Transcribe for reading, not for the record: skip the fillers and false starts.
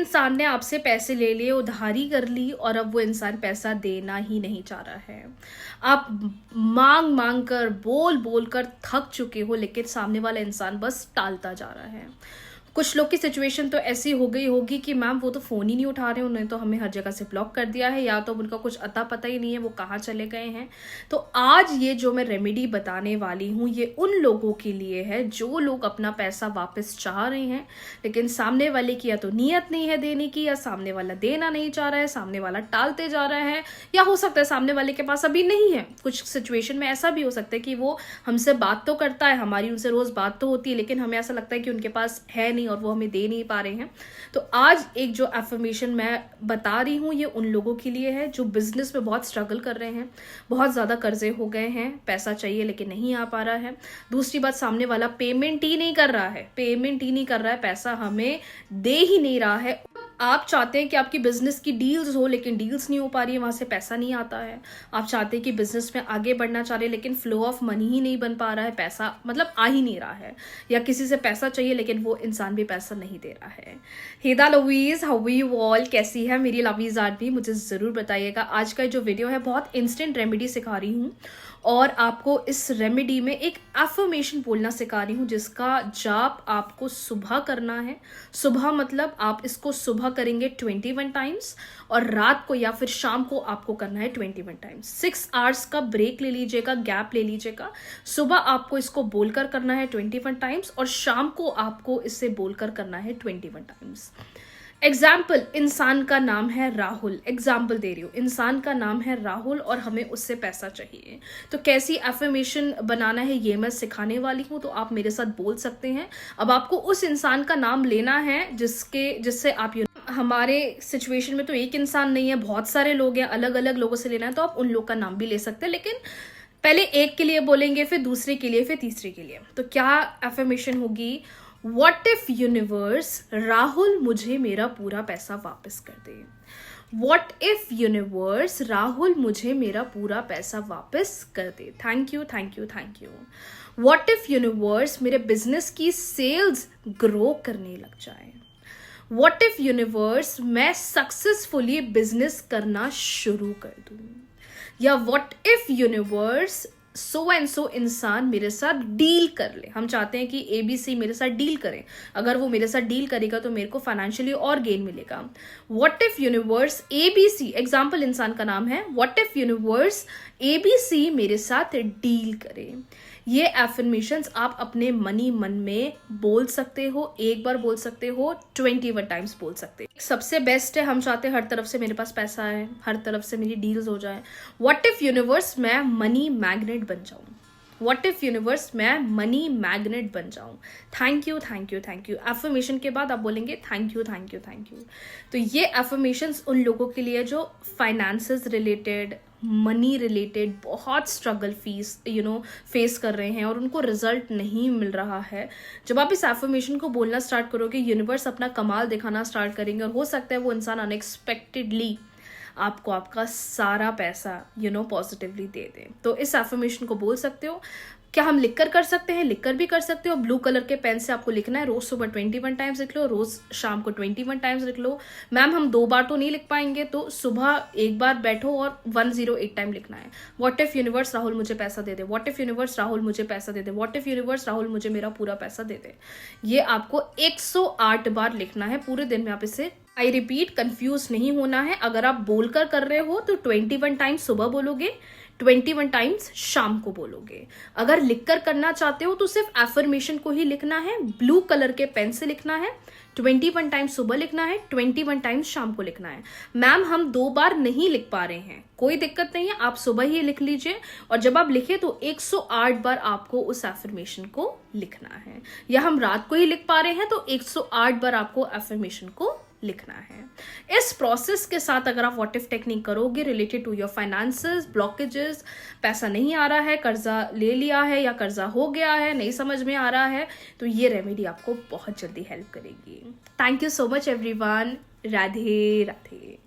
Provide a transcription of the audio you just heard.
इंसान ने आपसे पैसे ले लिए, उधारी कर ली और अब वो इंसान पैसा देना ही नहीं चाह रहा है। आप मांग मांग कर, बोल बोल कर थक चुके हो, लेकिन सामने वाला इंसान बस टालता जा रहा है। कुछ लोग की सिचुएशन तो ऐसी हो गई होगी कि मैम वो तो फ़ोन ही नहीं उठा रहे, उन्होंने तो हमें हर जगह से ब्लॉक कर दिया है, या तो उनका कुछ अता पता ही नहीं है, वो कहाँ चले गए हैं। तो आज ये जो मैं रेमेडी बताने वाली हूँ, ये उन लोगों के लिए है जो लोग अपना पैसा वापस चाह रहे हैं, लेकिन सामने वाले की या तो नीयत नहीं है देने की, या सामने वाला देना नहीं चाह रहा है, सामने वाला टालते जा रहा है, या हो सकता है सामने वाले के पास अभी नहीं है। कुछ सिचुएशन में ऐसा भी हो सकता है कि वो हमसे बात तो करता है, हमारी उनसे रोज़ बात तो होती है, लेकिन हमें ऐसा लगता है कि उनके पास है नहीं और वो हमें दे नहीं पा रहे हैं। तो आज एक जो एफर्मेशन मैं बता रही हूँ, ये उन लोगों के लिए है जो बिजनेस में बहुत स्ट्रगल कर रहे हैं, बहुत ज़्यादा कर्जे हो गए हैं, पैसा चाहिए लेकिन नहीं आ पा रहा है। दूसरी बात, सामने वाला पेमेंट ही नहीं कर रहा है, पैसा हमें दे ही नहीं रहा है। आप चाहते हैं कि आपकी बिजनेस की डील्स हो, लेकिन डील्स नहीं हो पा रही है, वहां से पैसा नहीं आता है। आप चाहते हैं कि बिजनेस में आगे बढ़ना चाह रहे हैं, लेकिन फ्लो ऑफ मनी ही नहीं बन पा रहा है, पैसा मतलब आ ही नहीं रहा है, या किसी से पैसा चाहिए लेकिन वो इंसान भी पैसा नहीं दे रहा है। हेदा lovies, how are you all? कैसी है मेरी लवीज आर्ट भी? मुझे जरूर बताइएगा। आज का जो वीडियो है बहुत इंस्टेंट रेमेडी सिखा रही हूँ, और आपको इस रेमेडी में एक एफर्मेशन बोलना सिखा रही हूँ, जिसका जाप आपको सुबह करना है। सुबह मतलब आप इसको सुबह करेंगे 21 टाइम्स, और रात को या फिर शाम को आपको करना है 21 टाइम्स। 6 आवर्स का ब्रेक ले लीजिएगा, गैप ले लीजिएगा। सुबह आपको इसको बोलकर करना है 21 टाइम्स, और शाम को आपको इसे बोलकर करना है 21 टाइम्स। एग्जाम्पल, इंसान का नाम है राहुल, एग्जाम्पल दे रही हूँ, इंसान का नाम है राहुल और हमें उससे पैसा चाहिए। तो कैसी एफर्मेशन बनाना है ये मैं सिखाने वाली हूँ, तो आप मेरे साथ बोल सकते हैं। अब आपको उस इंसान का नाम लेना है जिससे आप हमारे सिचुएशन में तो एक इंसान नहीं है, बहुत सारे लोग हैं, अलग अलग लोगों से लेना है, तो आप उन लोग का नाम भी ले सकते हैं, लेकिन पहले एक के लिए बोलेंगे, फिर दूसरे के लिए, फिर तीसरे के लिए। तो क्या एफर्मेशन होगी? What if यूनिवर्स राहुल मुझे मेरा पूरा पैसा वापस कर दे? What if यूनिवर्स राहुल मुझे मेरा पूरा पैसा वापस कर दे? Thank you, thank you, thank you. What if universe मेरे बिजनेस की सेल्स ग्रो करने लग जाए? What if यूनिवर्स मैं सक्सेसफुली बिजनेस करना शुरू कर दूं? या what if universe so and so इंसान मेरे साथ डील कर ले? हम चाहते हैं कि ABC मेरे साथ डील करे, अगर वो मेरे साथ डील करेगा तो मेरे को फाइनेंशियली और गेन मिलेगा। What if universe ABC, example इंसान का नाम है, व्हाट इफ यूनिवर्स ABC मेरे साथ डील करे? ये एफर्मेशंस आप अपने मन में बोल सकते हो, एक बार बोल सकते हो, 21 टाइम्स बोल सकते हो। सबसे बेस्ट है, हम चाहते हैं हर तरफ से मेरे पास पैसा आए, हर तरफ से मेरी डील्स हो जाए। व्हाट इफ यूनिवर्स मैं मनी मैग्नेट बन जाऊं? व्हाट इफ यूनिवर्स मैं मनी मैग्नेट बन जाऊं? Thank you, thank you, thank you. Affirmation के बाद आप बोलेंगे thank you, thank you, thank you. तो ये एफर्मेशंस उन लोगों के लिए जो फाइनेंसेस रिलेटेड, मनी रिलेटेड बहुत स्ट्रगल फेस कर रहे हैं और उनको रिजल्ट नहीं मिल रहा है। जब आप इस एफर्मेशन को बोलना स्टार्ट करोगे, यूनिवर्स अपना कमाल दिखाना स्टार्ट करेंगे, और हो सकता है वो इंसान अनएक्सपेक्टेडली आपको आपका सारा पैसा पॉजिटिवली दे दे। तो इस एफर्मेशन को बोल सकते हो। क्या हम लिखकर कर सकते हैं? लिखकर भी कर सकते हो। ब्लू कलर के पेन से आपको लिखना है, रोज सुबह 21 टाइम्स लिख लो, रोज शाम को 21 टाइम्स लिख लो। मैम हम 2 बार तो नहीं लिख पाएंगे, तो सुबह एक बार बैठो और 108 टाइम लिखना है। व्हाट इफ यूनिवर्स राहुल मुझे पैसा दे दे? व्हाट इफ यूनिवर्स राहुल मुझे पैसा दे दे? व्हाट इफ यूनिवर्स राहुल मुझे मेरा पूरा पैसा दे दे? ये आपको 108 बार लिखना है पूरे दिन में। आप इसे, आई रिपीट, कंफ्यूज नहीं होना है। अगर आप बोलकर कर रहे हो तो 21 टाइम्स सुबह बोलोगे, 21 टाइम्स शाम को बोलोगे। अगर लिखकर करना चाहते हो तो सिर्फ एफर्मेशन को ही लिखना है, ब्लू कलर के पेन से लिखना है, 21 टाइम्स सुबह लिखना है, 21 टाइम्स शाम को लिखना है। मैम हम 2 बार नहीं लिख पा रहे हैं, कोई दिक्कत नहीं है, आप सुबह ही लिख लीजिए, और जब आप लिखे तो 108 बार आपको उस एफर्मेशन को लिखना है। या हम रात को ही लिख पा रहे हैं तो 108 बार आपको एफर्मेशन को लिखना है। इस प्रोसेस के साथ अगर आप व्हाट इफ टेक्निक करोगे related to your finances, blockages, पैसा नहीं आ रहा है, कर्जा ले लिया है या कर्जा हो गया है, नहीं समझ में आ रहा है, तो ये रेमेडी आपको बहुत जल्दी हेल्प करेगी। Thank you so much everyone. Radhe Radhe.